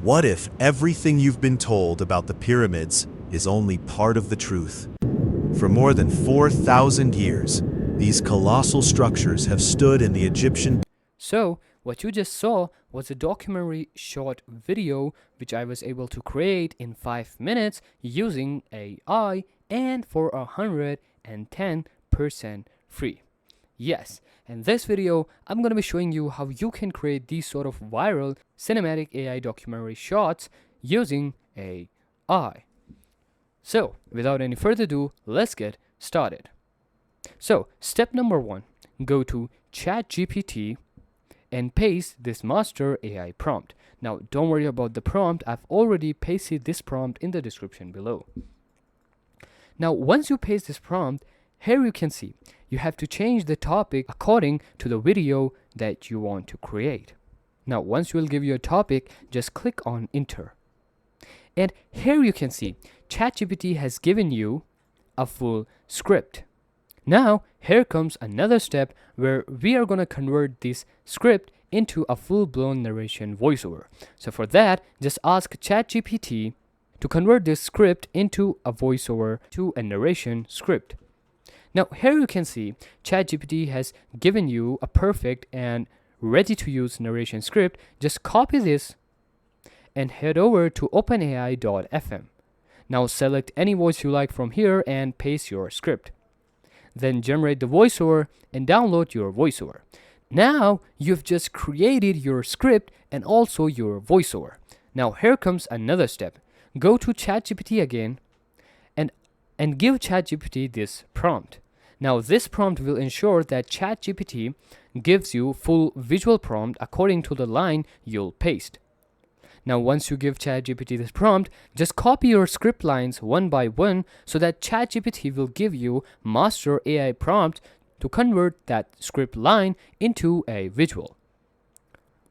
What if everything you've been told about the pyramids is only part of the truth? For more than 4,000 years, these colossal structures have stood in the Egyptian. So, what you just saw was a documentary short video which I was able to create in 5 minutes using AI and for 110% free. Yes, in this video, I'm going to be showing you how you can create these sort of viral cinematic AI documentary shots using AI. So, without any further ado, let's get started. So, step number 1, go to ChatGPT and paste this master AI prompt. Now, don't worry about the prompt. I've already pasted this prompt in the description below. Now, once you paste this prompt, here you can see you have to change the topic according to the video that you want to create. Now, once you will give you a topic, just click on enter. And here you can see ChatGPT has given you a full script. Now, here comes another step where we are going to convert this script into a full-blown narration voiceover. So for that, just ask ChatGPT to convert this script into a voiceover to a narration script. Now, here you can see ChatGPT has given you a perfect and ready-to-use narration script. Just copy this and head over to openai.fm. Now, select any voice you like from here and paste your script. Then generate the voiceover and download your voiceover. Now, you've just created your script and also your voiceover. Now, here comes another step. Go to ChatGPT again and give ChatGPT this prompt. Now, this prompt will ensure that ChatGPT gives you full visual prompt according to the line you'll paste. Now, once you give ChatGPT this prompt, just copy your script lines one by one so that ChatGPT will give you master AI prompt to convert that script line into a visual.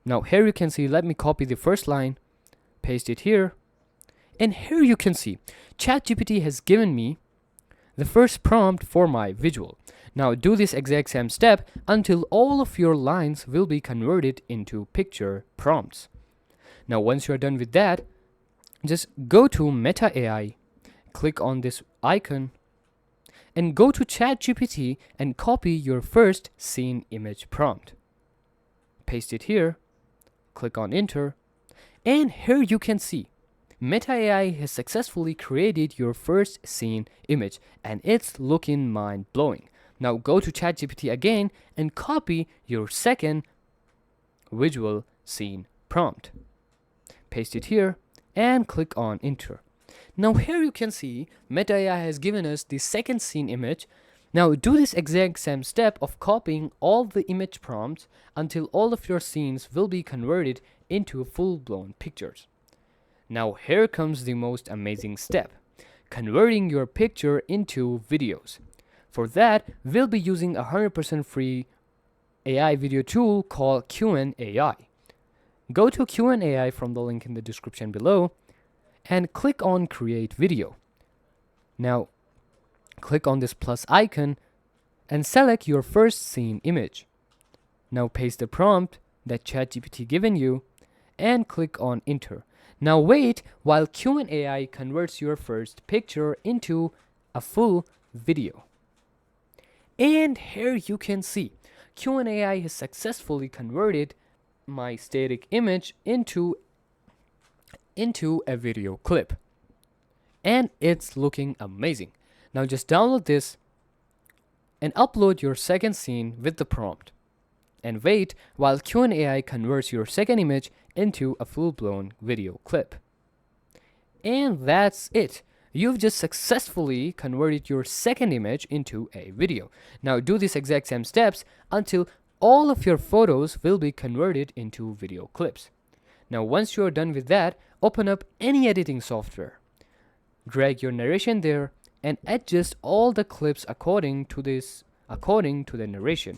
Now, here you can see, let me copy the first line, paste it here, and here you can see ChatGPT has given me the first prompt for my visual. Now, do this exact same step until all of your lines will be converted into picture prompts. Now, once you're done with that, just go to Meta AI, click on this icon, and go to ChatGPT and copy your first scene image prompt. Paste it here, click on enter, and here you can see Meta AI has successfully created your first scene image, and it's looking mind-blowing. Now go to ChatGPT again and copy your second visual scene prompt. Paste it here and click on enter. Now here you can see Meta AI has given us the second scene image. Now do this exact same step of copying all the image prompts until all of your scenes will be converted into full-blown pictures. Now here comes the most amazing step, converting your picture into videos. For that, we'll be using a 100% free AI video tool called Q&AI. Go to Q&AI from the link in the description below and click on create video. Now click on this plus icon and select your first scene image. Now paste the prompt that ChatGPT given you and click on enter. Now wait while Q&AI converts your first picture into a full video. And here you can see Q&AI has successfully converted my static image into a video clip. And it's looking amazing. Now just download this and upload your second scene with the prompt. And wait while Q&AI converts your second image into a full-blown video clip. And that's it. You've just successfully converted your second image into a video. Now do these exact same steps until all of your photos will be converted into video clips. Now once you're done with that, open up any editing software. Drag your narration there and adjust all the clips according to the narration.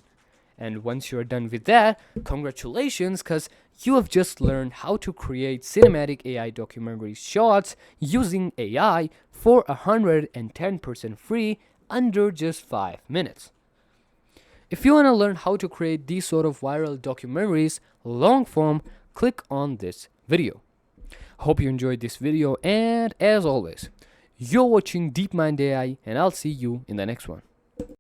And once you're done with that, congratulations, because you have just learned how to create cinematic AI documentary shots using AI for 110% free under just 5 minutes. If you want to learn how to create these sort of viral documentaries long form, click on this video. Hope you enjoyed this video, and as always, you're watching DeepMind AI, and I'll see you in the next one.